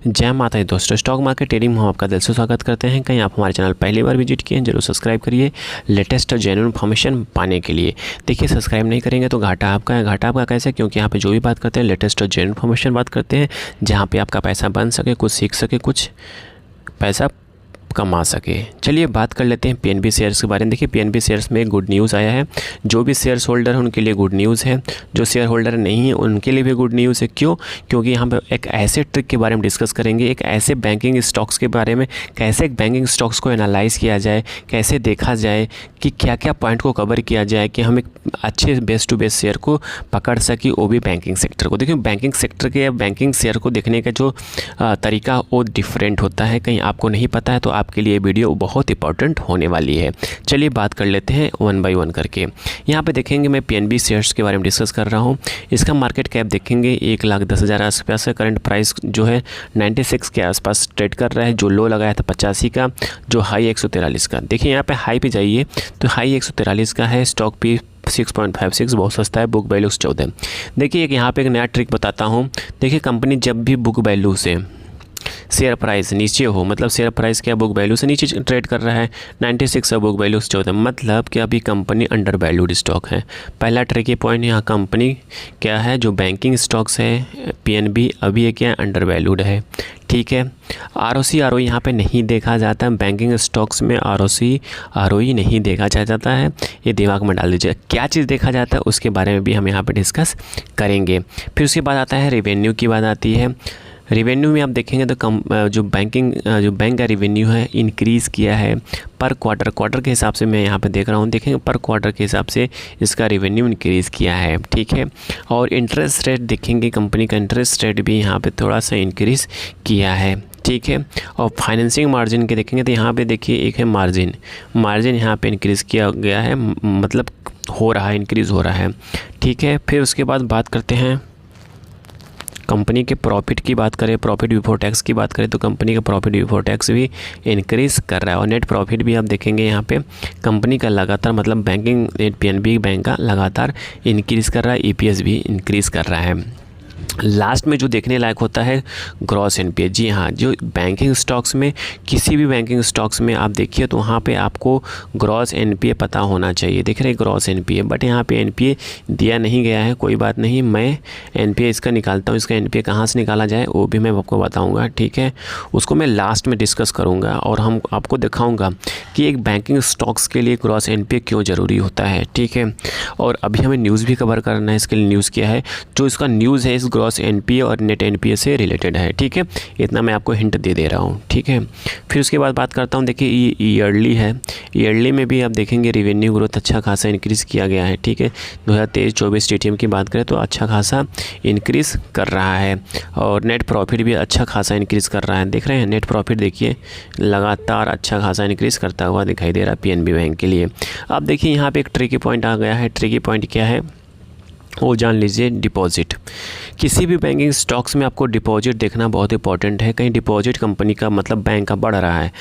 जय माता दी दोस्तों, स्टॉक मार्केट ट्रेडिंग में हम आपका दिल से स्वागत करते हैं। कहीं आप हमारे चैनल पहली बार विजिट किए हैं, जरूर सब्सक्राइब करिए लेटेस्ट और जेन्युइन इन्फॉर्मेशन पाने के लिए। देखिए, सब्सक्राइब नहीं करेंगे तो घाटा आपका है। घाटा आपका कैसे? क्योंकि यहाँ पे जो भी बात करते हैं लेटेस्ट और जेन्युइन इन्फॉर्मेशन बात करते हैं, जहाँ पे आपका पैसा बन सके, कुछ सीख सके, कुछ पैसा कमा सके। चलिए बात कर लेते हैं पीएनबी शेयर्स के बारे में। देखिए, पीएनबी शेयर्स में गुड न्यूज़ आया है। जो भी शेयर होल्डर है उनके लिए गुड न्यूज़ है, जो शेयर होल्डर नहीं है उनके लिए भी गुड न्यूज़ है। क्यों? क्योंकि यहाँ पर एक ऐसे ट्रिक के बारे में डिस्कस करेंगे, एक ऐसे बैंकिंग स्टॉक्स के बारे में, कैसे एक बैंकिंग स्टॉक्स को एनालाइज़ किया जाए, कैसे देखा जाए कि क्या क्या पॉइंट को कवर किया जाए कि हम एक अच्छे बेस्ट टू बेस्ट शेयर को पकड़ सके, वो भी बैंकिंग सेक्टर को। देखिए, बैंकिंग सेक्टर के या बैंकिंग शेयर को देखने का जो तरीका वो डिफरेंट होता है। कहीं आपको नहीं पता है तो आपके लिए वीडियो बहुत इंपॉर्टेंट होने वाली है। चलिए बात कर लेते हैं वन बाय वन करके। यहाँ पे देखेंगे मैं पीएनबी शेयर्स के बारे में डिस्कस कर रहा हूँ। इसका मार्केट कैप देखेंगे 1,10,000 आसपास है। करंट प्राइस जो है 96 के आसपास ट्रेड कर रहा है। जो लो लगाया था 85 का, जो हाई 143 का। देखिए, यहाँ पे हाई पे जाइए तो हाई 143 का है। स्टॉक भी 6.56 बहुत सस्ता है। Book value 14। देखिए, एक यहाँ पे एक नया ट्रिक बताता हूँ। देखिए, कंपनी जब भी बुक वैल्यू से शेयर प्राइस नीचे हो, मतलब शेयर प्राइस क्या बुक वैल्यू से नीचे ट्रेड कर रहा है, 96 है, बुक वैल्यू 14, मतलब कि अभी कंपनी अंडर वैल्यूड स्टॉक है। पहला ट्रिकी पॉइंट यहाँ कंपनी क्या है, जो बैंकिंग स्टॉक्स है पीएनबी, अभी ये क्या है, अंडर वैल्यूड है। ठीक है। आरओसी आरओई यहाँ पे नहीं देखा जाता। बैंकिंग स्टॉक्स में आरओसी आरओई नहीं देखा जाता है। ये दिमाग में डाल दीजिए। क्या चीज़ देखा जाता है उसके बारे में भी हम यहाँ पे डिस्कस करेंगे। फिर उसके बाद आता है रेवेन्यू की बात आती है। रेवेन्यू में आप देखेंगे तो जो बैंक का रेवेन्यू है इंक्रीज़ किया है पर क्वार्टर के हिसाब से। मैं यहाँ पे देख रहा हूँ, देखेंगे पर क्वार्टर के हिसाब से इसका रेवेन्यू इंक्रीज़ किया है। ठीक है। और इंटरेस्ट रेट देखेंगे, कंपनी का इंटरेस्ट रेट भी यहाँ पे थोड़ा सा इंक्रीज़ किया है। ठीक है। और फाइनेंसिंग मार्जिन के देखेंगे तो यहाँ पे देखिए एक है मार्जिन यहाँ पे इंक्रीज़ किया गया है, मतलब हो रहा है, इंक्रीज़ हो रहा है। ठीक है। फिर उसके बाद बात करते हैं कंपनी के प्रॉफिट की बात करें, प्रॉफिट बिफोर टैक्स की बात करें तो कंपनी का प्रॉफिट बिफोर टैक्स भी इंक्रीज़ कर रहा है। और नेट प्रॉफिट भी आप देखेंगे यहाँ पे कंपनी का लगातार, मतलब बैंकिंग पीएनबी बैंक का लगातार इंक्रीज़ कर रहा है। ईपीएस भी इंक्रीज़ कर रहा है। लास्ट में जो देखने लायक होता है ग्रॉस एनपीए। जी हाँ, जो बैंकिंग स्टॉक्स में, किसी भी बैंकिंग स्टॉक्स में आप देखिए तो वहाँ पे आपको ग्रॉस एनपीए पता होना चाहिए। देख रहे हैं ग्रॉस एनपीए, बट यहाँ पे एनपीए दिया नहीं गया है। कोई बात नहीं, मैं एनपीए इसका निकालता हूँ। इसका एनपीए कहाँ से निकाला जाए वो भी मैं आपको बताऊँगा। ठीक है। उसको मैं लास्ट में डिस्कस करूँगा और हम आपको दिखाऊँगा कि एक बैंकिंग स्टॉक्स के लिए ग्रॉस एनपीए क्यों ज़रूरी होता है। ठीक है। और अभी हमें न्यूज़ भी कवर करना है। इसके लिए न्यूज़ क्या है, जो इसका न्यूज़ है इस ग्रॉस एनपीए और नेट एनपीए से रिलेटेड है। ठीक है। इतना मैं आपको हिंट दे रहा हूँ। ठीक है। फिर उसके बाद बात करता हूँ, देखिए ये ईयरली है। ईयरली में भी आप देखेंगे रेवेन्यू ग्रोथ अच्छा खासा इंक्रीज़ किया गया है। ठीक है। 2023-24 टीटीएम की बात करें तो अच्छा खासा इंक्रीज़ कर रहा है। और नेट प्रॉफिट भी अच्छा खासा इंक्रीज़ कर रहा है। देख रहे हैं नेट प्रॉफिट, देखिए लगातार अच्छा खासा इंक्रीज़ करता हुआ दिखाई दे रहा है पीएनबी बैंक के लिए। अब देखिए यहाँ पे एक ट्रिकी पॉइंट आ गया है। ट्रिकी पॉइंट क्या है वो जान लीजिए। डिपॉजिट। किसी भी बैंकिंग स्टॉक्स में आपको डिपॉजिट देखना बहुत इंपॉर्टेंट है। कहीं डिपॉजिट कंपनी का, मतलब बैंक का, बढ़ रहा है।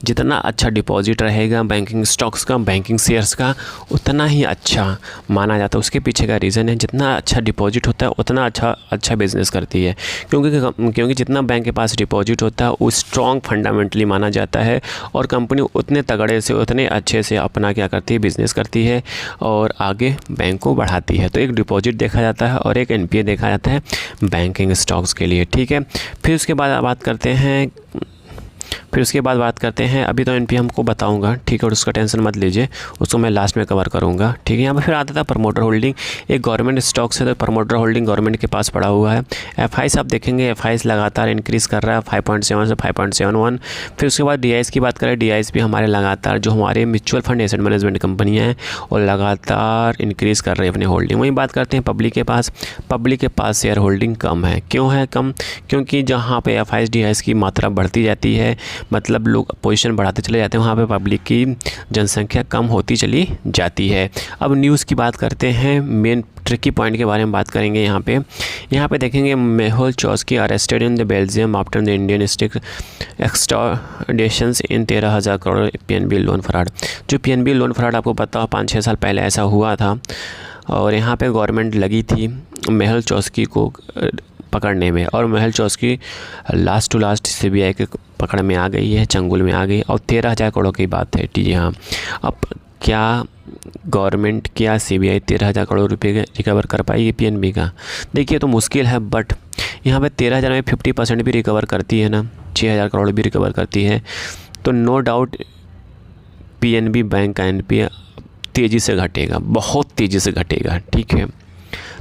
जितना अच्छा डिपॉजिट रहेगा बैंकिंग स्टॉक्स का, बैंकिंग शेयर्स का, उतना ही अच्छा माना जाता है। उसके पीछे का रीज़न है, जितना अच्छा डिपॉजिट होता है उतना अच्छा बिजनेस करती है। क्योंकि जितना बैंक के पास डिपॉजिट होता है वो स्ट्रॉन्ग फंडामेंटली माना जाता है और कंपनी उतने तगड़े से, उतने अच्छे से अपना क्या करती है, बिज़नेस करती है और आगे बैंक को बढ़ाती है। तो एक डिपॉजिट देखा जाता है और एक एनपीए देखा जाता है बैंकिंग स्टॉक्स के लिए। ठीक है। फिर उसके बाद बात करते हैं अभी तो एनपीए हमको बताऊंगा। ठीक है। और उसका टेंशन मत लीजिए, उसको मैं लास्ट में कवर करूंगा। ठीक है। यहाँ पर फिर आता था प्रमोटर होल्डिंग। एक गवर्नमेंट स्टॉक्स है तो प्रमोटर होल्डिंग गवर्नमेंट के पास पड़ा हुआ है। एफआईस आप देखेंगे, एफआईस लगातार इंक्रीज़ कर रहा है 5.7 से 5.71। फिर उसके बाद डीआईएस की बात करें, डीआईएस भी हमारे लगातार, जो हमारे म्यूचुअल फंड एसेट मैनेजमेंट कंपनियाँ हैं और लगातार इंक्रीज़ कर रही है अपनी होल्डिंग। वहीं बात करते हैं पब्लिक के पास शेयर होल्डिंग कम है। क्यों है कम? क्योंकि जहाँ पे एफआईएस डीआईएस की मात्रा बढ़ती जाती है, मतलब लोग पोजीशन बढ़ाते चले जाते हैं, वहाँ पे पब्लिक की जनसंख्या कम होती चली जाती है। अब न्यूज़ की बात करते हैं, मेन ट्रिकी पॉइंट के बारे में बात करेंगे। यहाँ पे देखेंगे Mehul Choksi arrested in the Belgium after the Indian state extraditions in 13,000 crore PNB loan fraud. जो पीएनबी लोन फ्रॉड आपको पता हो 5-6 साल पहले ऐसा हुआ था और यहाँ पे गवर्नमेंट लगी थी मेहुल चॉस्की को पकड़ने में, और Mehul Choksi last to last CBI के पकड़ में आ गई है, चंगुल में आ गई, और 13,000 करोड़ की बात है। जी हाँ, अब क्या गवर्नमेंट, क्या सीबीआई 13,000 करोड़ रुपए रिकवर कर पाएगी पीएनबी का? देखिए तो मुश्किल है, बट यहाँ पे 13,000 में 50% भी रिकवर करती है ना, 6,000 करोड़ भी रिकवर करती है, तो नो डाउट पीएनबी बैंक का एनपीए तेज़ी से घटेगा, बहुत तेज़ी से घटेगा। ठीक है,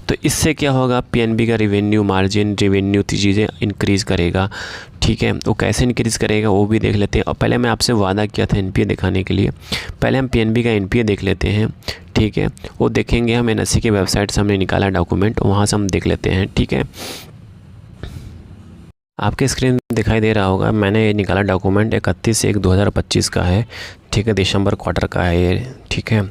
तो इससे क्या होगा, पीएनबी का रेवेन्यू मार्जिन, रेवेन्यू चीज़ें इंक्रीज़ करेगा। ठीक है, वो कैसे इंक्रीज़ करेगा वो भी देख लेते हैं। और पहले मैं आपसे वादा किया था एनपीए दिखाने के लिए, पहले हम पीएनबी का एनपीए देख लेते हैं। ठीक है, वो देखेंगे हम, एनएससी की वेबसाइट से हमने निकाला डॉक्यूमेंट, वहाँ से हम देख लेते हैं। ठीक है, आपके स्क्रीन दिखाई दे रहा होगा, मैंने ये निकाला डॉक्यूमेंट 31/1/2025 का है। ठीक है, दिसंबर क्वार्टर का है ये। ठीक है,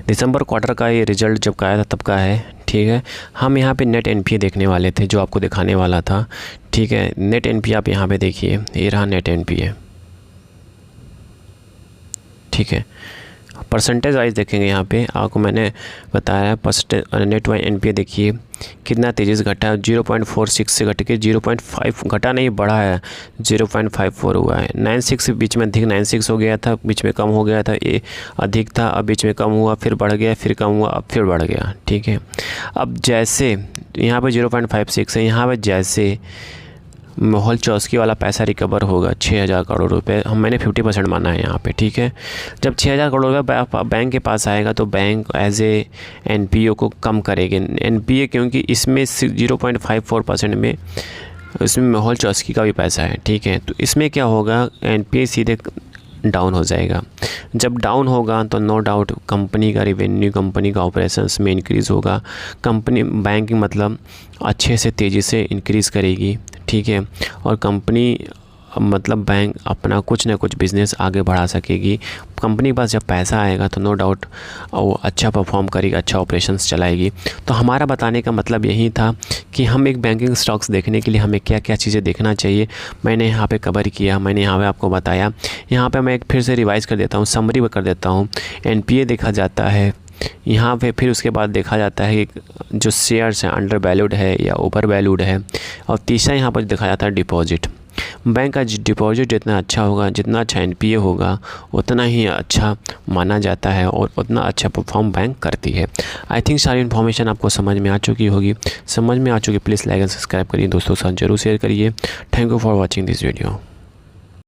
दिसंबर क्वार्टर का ये रिजल्ट जब का आया था तब का है। ठीक है, हम यहाँ पे नेट एनपीए देखने वाले थे, जो आपको दिखाने वाला था। ठीक है, नेट एनपीए आप यहाँ पे देखिए, ये रहा नेट एनपीए। ठीक है, परसेंटेज वाइज देखेंगे, यहाँ पे आपको मैंने बताया परसेंटेज नेट वाइज एनपीए देखिए कितना तेज़ी से घटा है। 0.46 से घट के 0.5 घटा नहीं, बढ़ा है, 0.54 हुआ है। 96 बीच में अधिक 96 हो गया था, बीच में कम हो गया था, ये अधिक था, अब बीच में कम हुआ, फिर बढ़ गया, फिर कम हुआ, अब फिर बढ़ गया। ठीक है, अब जैसे यहाँ पे 0.56 है, यहाँ पे जैसे मेहुल चोस्की वाला पैसा रिकवर होगा 6,000 करोड़ रुपए, मैंने 50% माना है यहाँ पे। ठीक है, जब 6,000 करोड़ रुपये बैंक के पास आएगा तो बैंक एज ए एनपीए को कम करेगी, एनपीए, क्योंकि इसमें 0.54% में इसमें मेहुल चोस्की का भी पैसा है। ठीक है, तो इसमें क्या होगा, एनपीए सीधे डाउन हो जाएगा। जब डाउन होगा तो नो डाउट कंपनी का रेवेन्यू, कंपनी का ऑपरेशंस में इंक्रीज़ होगा, कंपनी बैंकिंग मतलब अच्छे से तेज़ी से इंक्रीज़ करेगी। ठीक है, और कंपनी मतलब बैंक अपना कुछ ना कुछ बिज़नेस आगे बढ़ा सकेगी। कंपनी के पास जब पैसा आएगा तो नो डाउट वो अच्छा परफॉर्म करेगी, अच्छा ऑपरेशंस चलाएगी। तो हमारा बताने का मतलब यही था कि हम एक बैंकिंग स्टॉक्स देखने के लिए हमें क्या क्या चीज़ें देखना चाहिए, मैंने यहाँ पे कवर किया, मैंने यहाँ पे आपको बताया। यहाँ पे मैं एक फिर से रिवाइज़ कर देता हूँ, समरी कर देता हूँ। एनपीए देखा जाता है यहाँ पे, फिर उसके बाद देखा जाता है कि जो शेयर्स हैं अंडर वैल्यूड है या ओवर वैल्यूड है, और तीसरा यहाँ पर देखा जाता है डिपॉजिट। बैंक का डिपॉजिट जितना अच्छा होगा, जितना अच्छा एनपीए होगा, उतना ही अच्छा माना जाता है और उतना अच्छा परफॉर्म बैंक करती है। आई थिंक सारी इन्फॉर्मेशन आपको समझ में आ चुकी होगी। समझ में आ चुकी, प्लीज़ लाइक एंड सब्सक्राइब करिए, दोस्तों के साथ जरूर शेयर करिए। Thank you for watching this video.